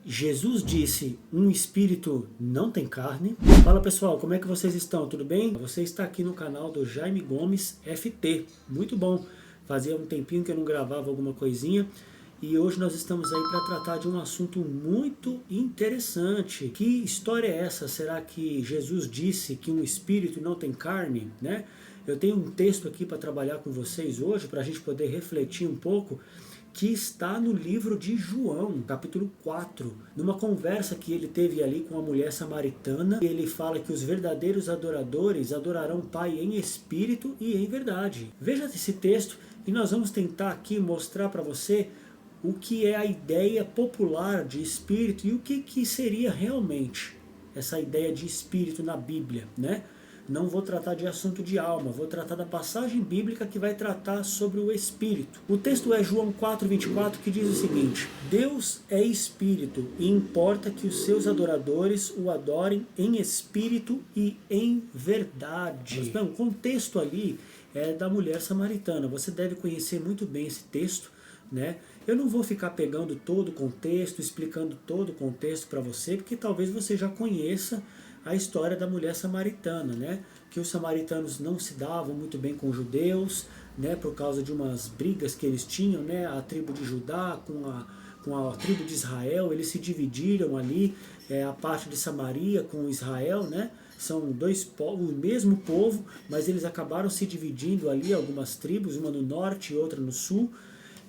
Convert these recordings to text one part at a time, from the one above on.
Jesus disse, um espírito não tem carne. Fala pessoal, como é que vocês estão? Tudo bem? Você está aqui no canal do Jaime Gomes FT. Muito bom. Fazia um tempinho que eu não gravava alguma coisinha. E hoje nós estamos aí para tratar de um assunto muito interessante. Que história é essa? Será que Jesus disse que um espírito não tem carne, né? Eu tenho um texto aqui para trabalhar com vocês hoje, para a gente poder refletir um pouco, que está no livro de João, capítulo 4, numa conversa que ele teve ali com a mulher samaritana. Ele fala que os verdadeiros adoradores adorarão o Pai em espírito e em verdade. Veja esse texto e nós vamos tentar aqui mostrar para você o que é a ideia popular de espírito e o que seria realmente essa ideia de espírito na Bíblia, né? Não vou tratar de assunto de alma, vou tratar da passagem bíblica que vai tratar sobre o Espírito. O texto é João 4,24, que diz o seguinte: Deus é Espírito e importa que os seus adoradores o adorem em Espírito e em verdade. Então, o contexto ali é da mulher samaritana. Você deve conhecer muito bem esse texto, né? Eu não vou ficar pegando todo o contexto, explicando todo o contexto para você, porque talvez você já conheça a história da mulher samaritana, né? Que os samaritanos não se davam muito bem com os judeus, né? Por causa de umas brigas que eles tinham, né? A tribo de Judá com a tribo de Israel, eles se dividiram ali, a parte de Samaria com Israel, né? São dois povos, o mesmo povo, mas eles acabaram se dividindo ali, algumas tribos, uma no norte e outra no sul,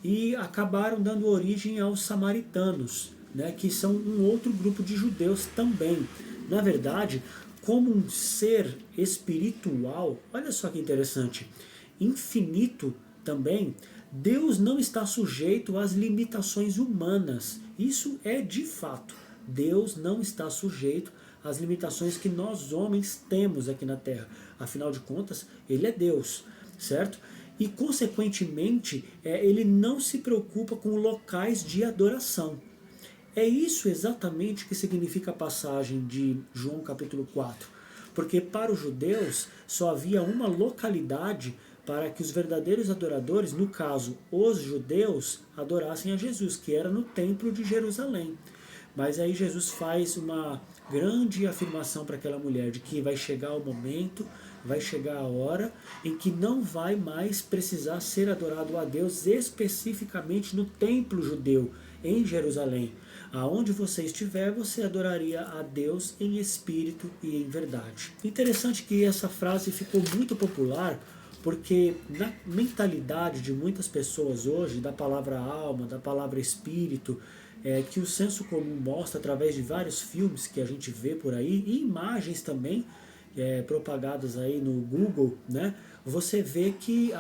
e acabaram dando origem aos samaritanos, né? Que são um outro grupo de judeus também. Na verdade, como um ser espiritual, olha só que interessante, infinito também, Deus não está sujeito às limitações humanas. Isso é de fato. Deus não está sujeito às limitações que nós homens temos aqui na Terra. Afinal de contas, Ele é Deus, certo? E consequentemente, Ele não se preocupa com locais de adoração. É isso exatamente que significa a passagem de João capítulo 4. Porque para os judeus só havia uma localidade para que os verdadeiros adoradores, no caso os judeus, adorassem a Jesus, que era no templo de Jerusalém. Mas aí Jesus faz uma grande afirmação para aquela mulher de que vai chegar o momento, vai chegar a hora em que não vai mais precisar ser adorado a Deus especificamente no templo judeu em Jerusalém. Aonde você estiver, você adoraria a Deus em espírito e em verdade. Interessante que essa frase ficou muito popular, porque na mentalidade de muitas pessoas hoje, da palavra alma, da palavra espírito, que o senso comum mostra através de vários filmes que a gente vê por aí, e imagens também, propagadas aí no Google, né? Você vê que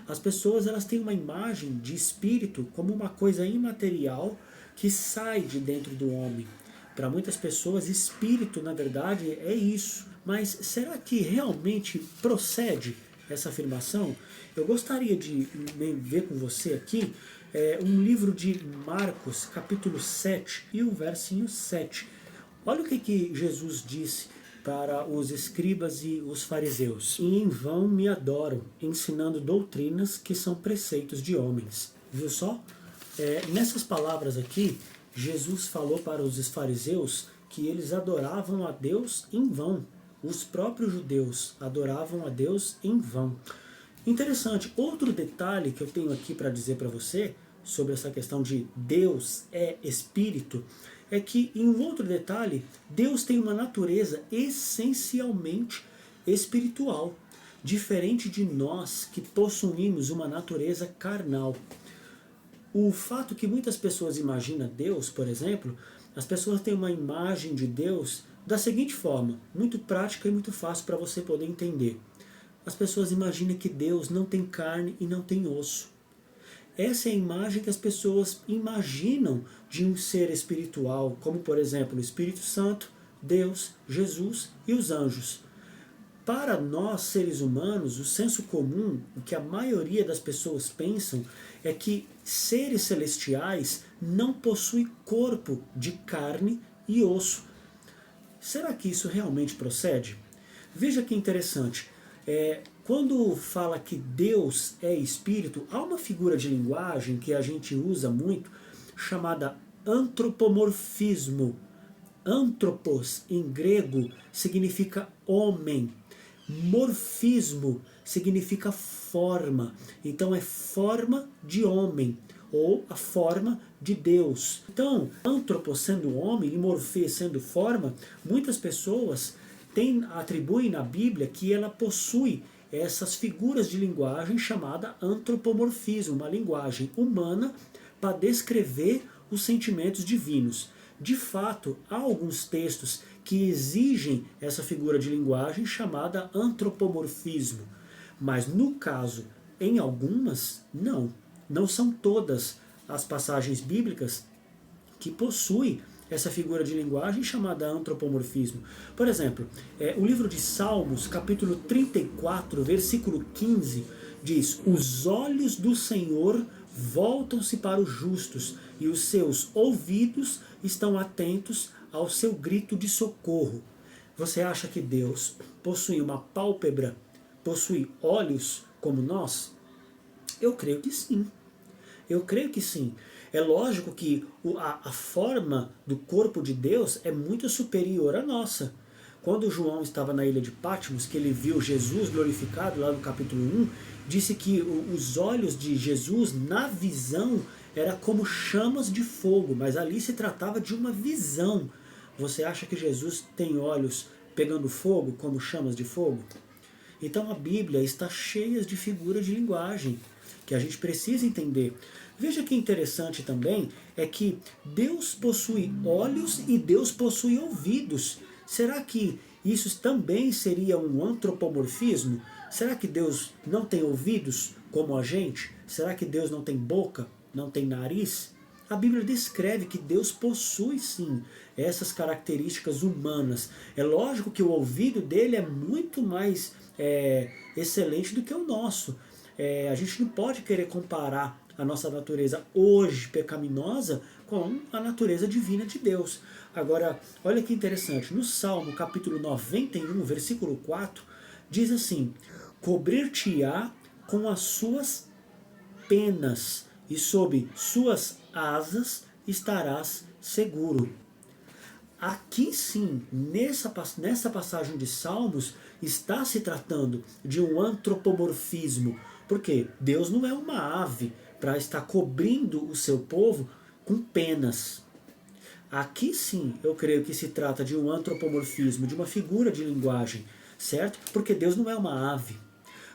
as pessoas elas têm uma imagem de espírito como uma coisa imaterial que sai de dentro do homem. Para muitas pessoas, espírito, na verdade, é isso. Mas será que realmente procede essa afirmação? Eu gostaria de ver com você aqui um livro de Marcos, capítulo 7 e o versinho 7. Olha o que Jesus disse para os escribas e os fariseus. E em vão me adoram, ensinando doutrinas que são preceitos de homens. Viu só? Nessas palavras aqui, Jesus falou para os fariseus que eles adoravam a Deus em vão. Os próprios judeus adoravam a Deus em vão. Interessante, outro detalhe que eu tenho aqui para dizer para você sobre essa questão de Deus é espírito, é que, em um outro detalhe, Deus tem uma natureza essencialmente espiritual, diferente de nós que possuímos uma natureza carnal. O fato que muitas pessoas imaginam Deus, por exemplo, as pessoas têm uma imagem de Deus da seguinte forma, muito prática e muito fácil para você poder entender. As pessoas imaginam que Deus não tem carne e não tem osso. Essa é a imagem que as pessoas imaginam de um ser espiritual, como por exemplo o Espírito Santo, Deus, Jesus e os anjos. Para nós, seres humanos, o senso comum, o que a maioria das pessoas pensam, é que seres celestiais não possuem corpo de carne e osso. Será que isso realmente procede? Veja que interessante. Quando fala que Deus é espírito, há uma figura de linguagem que a gente usa muito, chamada antropomorfismo. Antropos, em grego, significa homem. Morfismo significa forma. Então é forma de homem, ou a forma de Deus. Então, antropos sendo homem e morfê sendo forma, muitas pessoas atribuem na Bíblia que ela possui essas figuras de linguagem chamada antropomorfismo, uma linguagem humana para descrever os sentimentos divinos. De fato, há alguns textos que exigem essa figura de linguagem chamada antropomorfismo. Mas no caso, em algumas, não. Não são todas as passagens bíblicas que possuem essa figura de linguagem chamada antropomorfismo. Por exemplo, o livro de Salmos, capítulo 34, versículo 15, diz: os olhos do Senhor voltam-se para os justos, e os seus ouvidos estão atentos ao seu grito de socorro. Você acha que Deus possui uma pálpebra, possui olhos como nós? Eu creio que sim. Eu creio que sim. É lógico que a forma do corpo de Deus é muito superior à nossa. Quando João estava na ilha de Patmos, que ele viu Jesus glorificado, lá no capítulo 1, disse que os olhos de Jesus, na visão, era como chamas de fogo, mas ali se tratava de uma visão. Você acha que Jesus tem olhos pegando fogo, como chamas de fogo? Então a Bíblia está cheia de figuras de linguagem que a gente precisa entender. Veja que interessante também é que Deus possui olhos e Deus possui ouvidos. Será que isso também seria um antropomorfismo? Será que Deus não tem ouvidos como a gente? Será que Deus não tem boca, não tem nariz? A Bíblia descreve que Deus possui sim essas características humanas. É lógico que o ouvido dele é muito mais excelente do que o nosso. A gente não pode querer comparar a nossa natureza hoje pecaminosa com a natureza divina de Deus. Agora, olha que interessante, no Salmo capítulo 91, versículo 4, diz assim: cobrir-te-á com as suas penas, e sob suas asas estarás seguro. Aqui sim, nessa passagem de Salmos, está se tratando de um antropomorfismo. Porque Deus não é uma ave para estar cobrindo o seu povo com penas. Aqui sim, eu creio que se trata de um antropomorfismo, de uma figura de linguagem, certo? Porque Deus não é uma ave.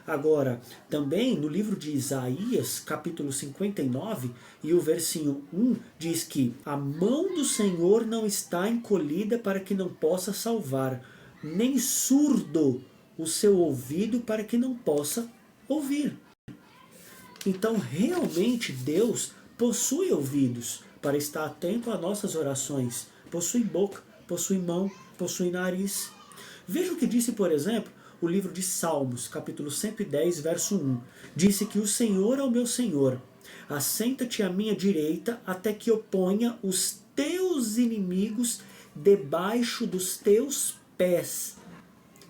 Agora, também no livro de Isaías, capítulo 59, e o versinho 1, diz que a mão do Senhor não está encolhida para que não possa salvar, nem surdo o seu ouvido para que não possa ouvir. Então, realmente, Deus possui ouvidos para estar atento às nossas orações. Possui boca, possui mão, possui nariz. Veja o que disse, por exemplo, o livro de Salmos, capítulo 110, verso 1. Disse que o Senhor é o meu Senhor. Assenta-te à minha direita até que eu ponha os teus inimigos debaixo dos teus pés.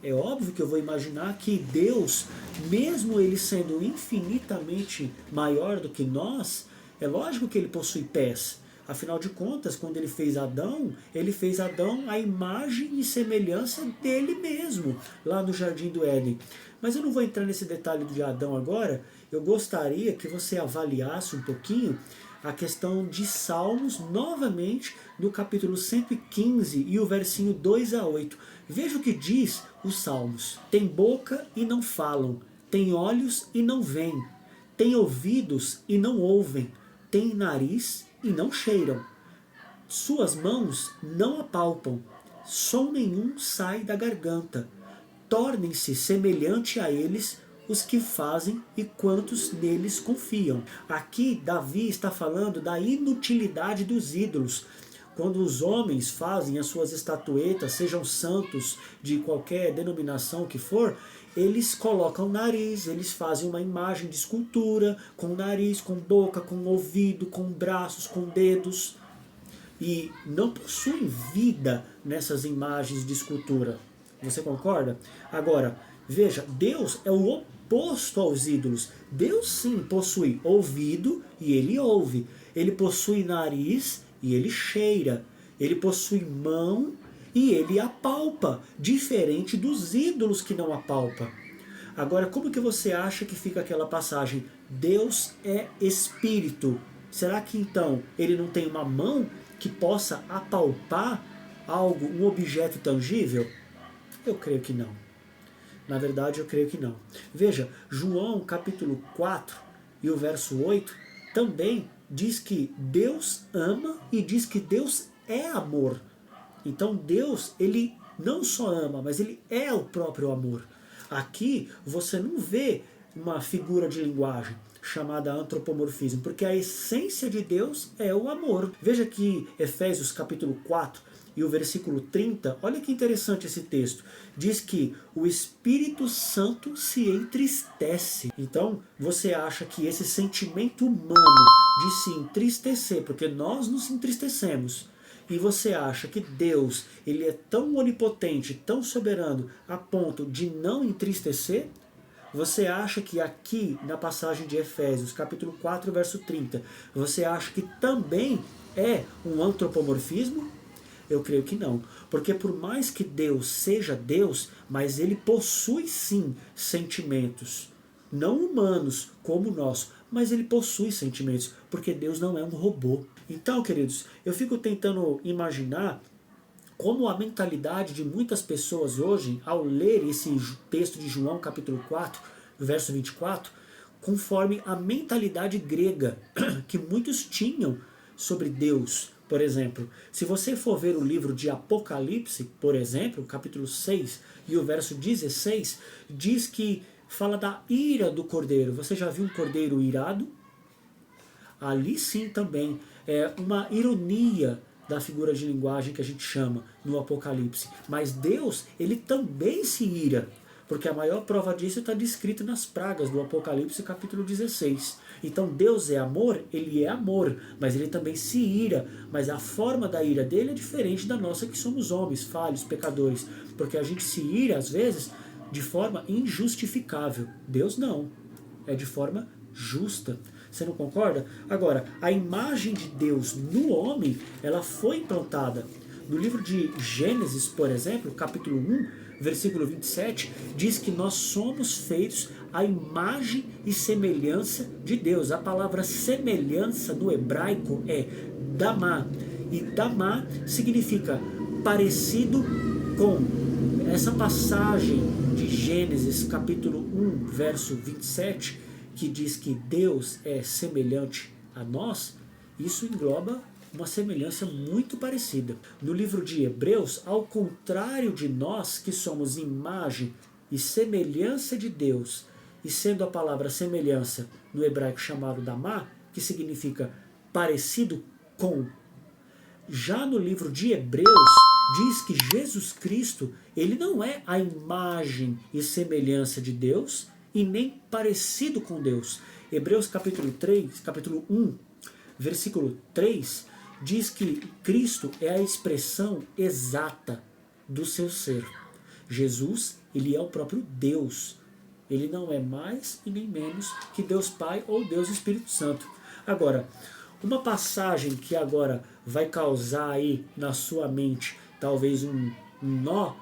É óbvio que eu vou imaginar que Deus, mesmo ele sendo infinitamente maior do que nós, é lógico que ele possui pés. Afinal de contas, quando ele fez Adão à imagem e semelhança dele mesmo, lá no Jardim do Éden. Mas eu não vou entrar nesse detalhe de Adão agora. Eu gostaria que você avaliasse um pouquinho a questão de Salmos, novamente, no capítulo 115 e o versinho 2 a 8. Veja o que diz os Salmos. Tem boca e não falam, tem olhos e não veem, tem ouvidos e não ouvem, tem nariz e não cheiram. Suas mãos não apalpam, som nenhum sai da garganta. Tornem-se semelhante a eles os que fazem e quantos neles confiam. Aqui Davi está falando da inutilidade dos ídolos. Quando os homens fazem as suas estatuetas, sejam santos de qualquer denominação que for, eles colocam nariz, eles fazem uma imagem de escultura, com nariz, com boca, com ouvido, com braços, com dedos. E não possuem vida nessas imagens de escultura. Você concorda? Agora, veja, Deus é o oposto aos ídolos. Deus sim possui ouvido e ele ouve. Ele possui nariz e ele cheira, ele possui mão e ele apalpa, diferente dos ídolos que não apalpa. Agora, como que você acha que fica aquela passagem? Deus é espírito. Será que então ele não tem uma mão que possa apalpar algo, um objeto tangível? Eu creio que não. Na verdade, eu creio que não. Veja, João capítulo 4 e o verso 8 também diz que Deus ama e diz que Deus é amor. Então Deus, ele não só ama, mas ele é o próprio amor. Aqui você não vê uma figura de linguagem chamada antropomorfismo, porque a essência de Deus é o amor. Veja que Efésios capítulo 4 e o versículo 30, olha que interessante esse texto. Diz que o Espírito Santo se entristece. Então, você acha que esse sentimento humano de se entristecer, porque nós nos entristecemos, e você acha que Deus, ele é tão onipotente, tão soberano, a ponto de não entristecer? Você acha que aqui, na passagem de Efésios, capítulo 4, verso 30, você acha que também é um antropomorfismo? Eu creio que não, porque por mais que Deus seja Deus, mas ele possui sim sentimentos, não humanos como o nosso, mas ele possui sentimentos, porque Deus não é um robô. Então, queridos, eu fico tentando imaginar como a mentalidade de muitas pessoas hoje, ao ler esse texto de João capítulo 4, verso 24, conforme a mentalidade grega que muitos tinham sobre Deus. Por exemplo, se você for ver o livro de Apocalipse, por exemplo, capítulo 6 e o verso 16, diz que fala da ira do cordeiro. Você já viu um cordeiro irado? Ali sim também é uma ironia da figura de linguagem que a gente chama no Apocalipse. Mas Deus, ele também se ira, porque a maior prova disso está descrito nas pragas do Apocalipse capítulo 16. Então Deus é amor, ele é amor, mas ele também se ira, mas a forma da ira dele é diferente da nossa, que somos homens, falhos, pecadores, porque a gente se ira às vezes de forma injustificável. Deus não, é de forma justa. Você não concorda? Agora, a imagem de Deus no homem, ela foi implantada. No livro de Gênesis, por exemplo, capítulo 1, versículo 27, diz que nós somos feitos à imagem e semelhança de Deus. A palavra semelhança no hebraico é damá. E damá significa parecido com. Essa passagem de Gênesis, capítulo 1, verso 27, que diz que Deus é semelhante a nós, isso engloba uma semelhança muito parecida. No livro de Hebreus, ao contrário de nós, que somos imagem e semelhança de Deus, e sendo a palavra semelhança no hebraico chamado damá, que significa parecido com, já no livro de Hebreus, diz que Jesus Cristo, ele não é a imagem e semelhança de Deus, e nem parecido com Deus. Hebreus capítulo 3, capítulo 1, versículo 3, diz que Cristo é a expressão exata do seu ser. Jesus, ele é o próprio Deus. Ele não é mais e nem menos que Deus Pai ou Deus Espírito Santo. Agora, uma passagem que agora vai causar aí na sua mente talvez um nó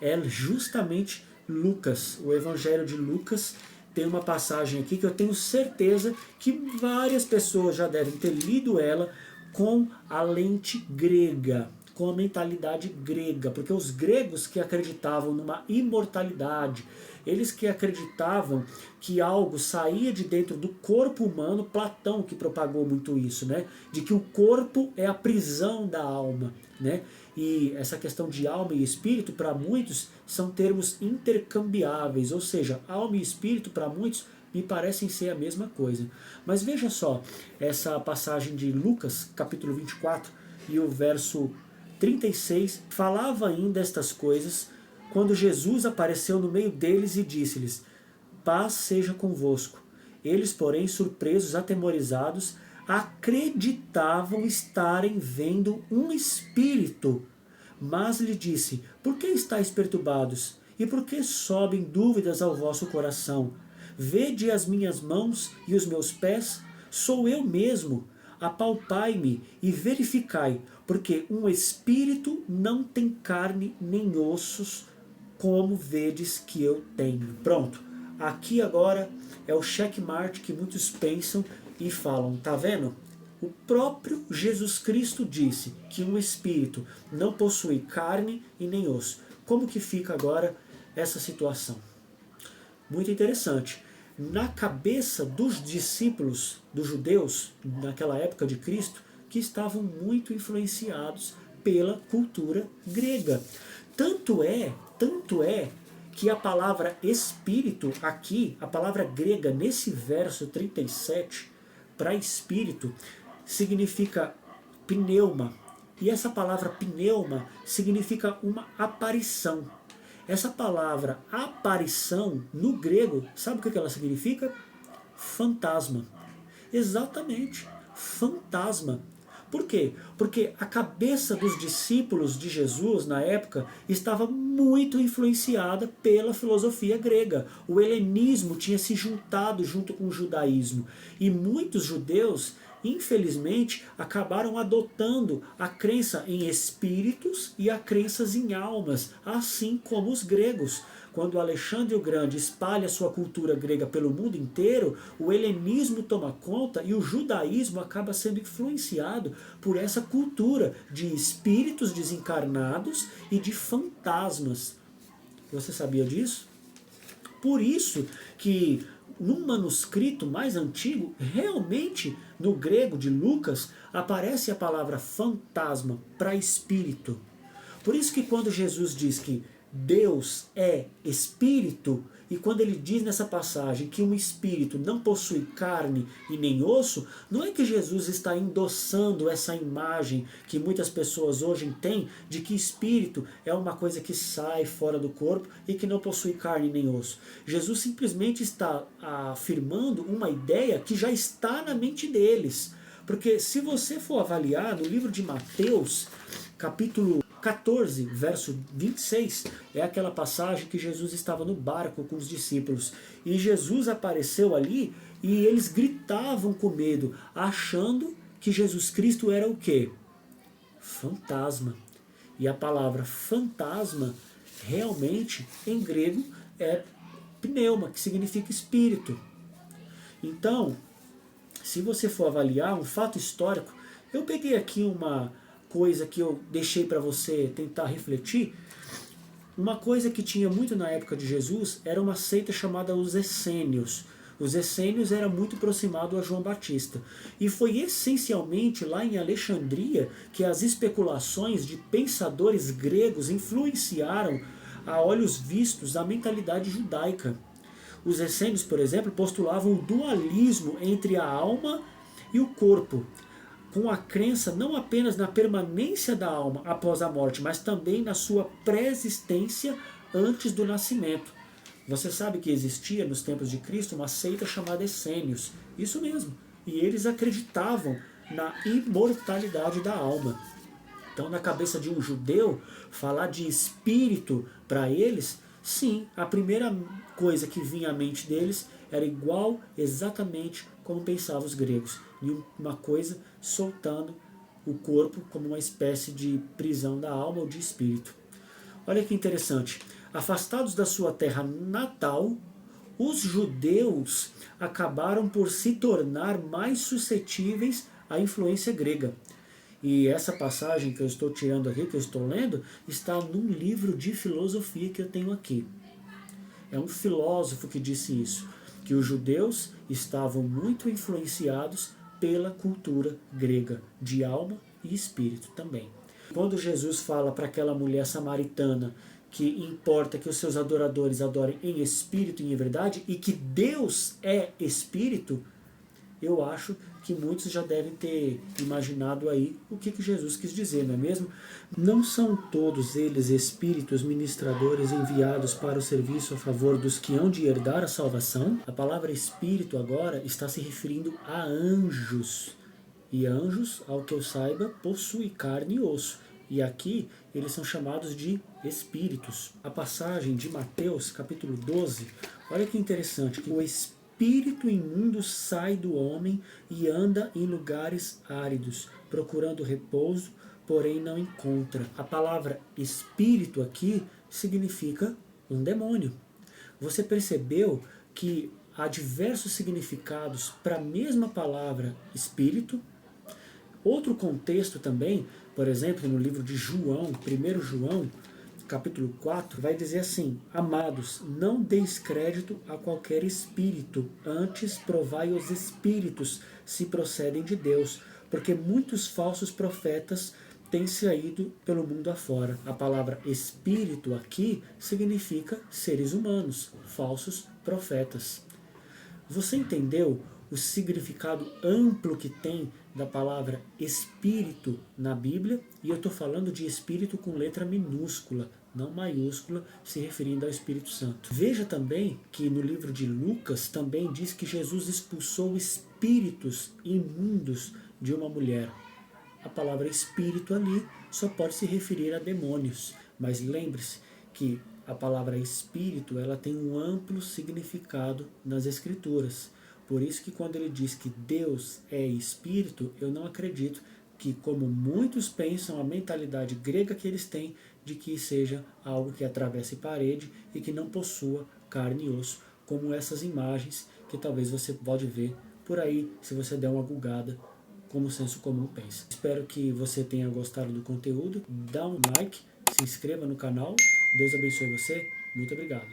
é justamente Lucas. O Evangelho de Lucas tem uma passagem aqui que eu tenho certeza que várias pessoas já devem ter lido ela com a lente grega, com a mentalidade grega, porque os gregos que acreditavam numa imortalidade, eles que acreditavam que algo saía de dentro do corpo humano, Platão que propagou muito isso, né? De que o corpo é a prisão da alma, né? E essa questão de alma e espírito, para muitos, são termos intercambiáveis, ou seja, alma e espírito, para muitos, me parecem ser a mesma coisa. Mas veja só, essa passagem de Lucas, capítulo 24, e o verso 36, falava ainda estas coisas, quando Jesus apareceu no meio deles e disse-lhes: paz seja convosco. Eles, porém, surpresos, atemorizados, acreditavam estarem vendo um espírito. Mas lhe disse: por que estáis perturbados? E por que sobem dúvidas ao vosso coração? Vede as minhas mãos e os meus pés, sou eu mesmo. apalpai-me e verificai, porque um espírito não tem carne nem ossos, como vedes que eu tenho. Pronto, aqui agora é o checkmate que muitos pensam e falam, tá vendo? O próprio Jesus Cristo disse que um espírito não possui carne e nem osso. Como que fica agora essa situação? Muito interessante. Na cabeça dos discípulos, dos judeus, naquela época de Cristo, que estavam muito influenciados pela cultura grega. Tanto é que a palavra espírito aqui, a palavra grega nesse verso 37, para espírito, significa pneuma. E essa palavra pneuma significa uma aparição. Essa palavra aparição, no grego, sabe o que ela significa? Fantasma. Exatamente, fantasma. Por quê? Porque a cabeça dos discípulos de Jesus na época estava muito influenciada pela filosofia grega. O helenismo tinha se juntado junto com o judaísmo. E muitos judeus, infelizmente, acabaram adotando a crença em espíritos e a crenças em almas, assim como os gregos. Quando Alexandre o Grande espalha sua cultura grega pelo mundo inteiro, o helenismo toma conta e o judaísmo acaba sendo influenciado por essa cultura de espíritos desencarnados e de fantasmas. Você sabia disso? Por isso que num manuscrito mais antigo, realmente no grego de Lucas, aparece a palavra fantasma para espírito. Por isso que quando Jesus diz que Deus é espírito, e quando ele diz nessa passagem que um espírito não possui carne e nem osso, não é que Jesus está endossando essa imagem que muitas pessoas hoje têm de que espírito é uma coisa que sai fora do corpo e que não possui carne nem osso. Jesus simplesmente está afirmando uma ideia que já está na mente deles. Porque se você for avaliar no livro de Mateus, capítulo 14, verso 26, é aquela passagem que Jesus estava no barco com os discípulos. E Jesus apareceu ali e eles gritavam com medo, achando que Jesus Cristo era o quê? Fantasma. E a palavra fantasma, realmente, em grego, é pneuma, que significa espírito. Então, se você for avaliar um fato histórico, eu peguei aqui uma coisa que eu deixei para você tentar refletir. Uma coisa que tinha muito na época de Jesus era uma seita chamada os essênios. Os essênios era muito aproximado a João Batista. E foi essencialmente lá em Alexandria que as especulações de pensadores gregos influenciaram a olhos vistos a mentalidade judaica. Os essênios, por exemplo, postulavam o dualismo entre a alma e o corpo, com a crença não apenas na permanência da alma após a morte, mas também na sua pré-existência antes do nascimento. Você sabe que existia nos tempos de Cristo uma seita chamada essênios. Isso mesmo. E eles acreditavam na imortalidade da alma. Então, na cabeça de um judeu, falar de espírito para eles, sim, a primeira coisa que vinha à mente deles era igual exatamente como pensavam os gregos. E uma coisa soltando o corpo como uma espécie de prisão da alma ou de espírito. Olha que interessante. Afastados da sua terra natal, os judeus acabaram por se tornar mais suscetíveis à influência grega. E essa passagem que eu estou tirando aqui, que eu estou lendo, está num livro de filosofia que eu tenho aqui. É um filósofo que disse isso, que os judeus estavam muito influenciados pela cultura grega, de alma e espírito também. Quando Jesus fala para aquela mulher samaritana que importa que os seus adoradores adorem em espírito e em verdade, e que Deus é espírito, eu acho que muitos já devem ter imaginado aí o que Jesus quis dizer, não é mesmo? Não são todos eles espíritos ministradores enviados para o serviço a favor dos que hão de herdar a salvação? A palavra espírito agora está se referindo a anjos. E anjos, ao que eu saiba, possuem carne e osso. E aqui eles são chamados de espíritos. A passagem de Mateus, capítulo 12, olha que interessante, que o espírito espírito imundo sai do homem e anda em lugares áridos, procurando repouso, porém não encontra. A palavra espírito aqui significa um demônio. Você percebeu que há diversos significados para a mesma palavra espírito? Outro contexto também, por exemplo, no livro de João, 1 João, capítulo 4, vai dizer assim: Amados, não deis crédito a qualquer espírito, antes provai os espíritos se procedem de Deus, porque muitos falsos profetas têm saído pelo mundo afora. A palavra espírito aqui significa seres humanos, falsos profetas. Você entendeu o significado amplo que tem da palavra espírito na Bíblia? E eu estou falando de espírito com letra minúscula, não maiúscula, se referindo ao Espírito Santo. Veja também que no livro de Lucas também diz que Jesus expulsou espíritos imundos de uma mulher. A palavra espírito ali só pode se referir a demônios, mas lembre-se que a palavra espírito ela tem um amplo significado nas Escrituras. Por isso que quando ele diz que Deus é espírito, eu não acredito que, como muitos pensam, a mentalidade grega que eles têm de que seja algo que atravesse parede e que não possua carne e osso, como essas imagens que talvez você pode ver por aí se você der uma googada, como o senso comum pensa. Espero que você tenha gostado do conteúdo. Dá um like, se inscreva no canal. Deus abençoe você. Muito obrigado.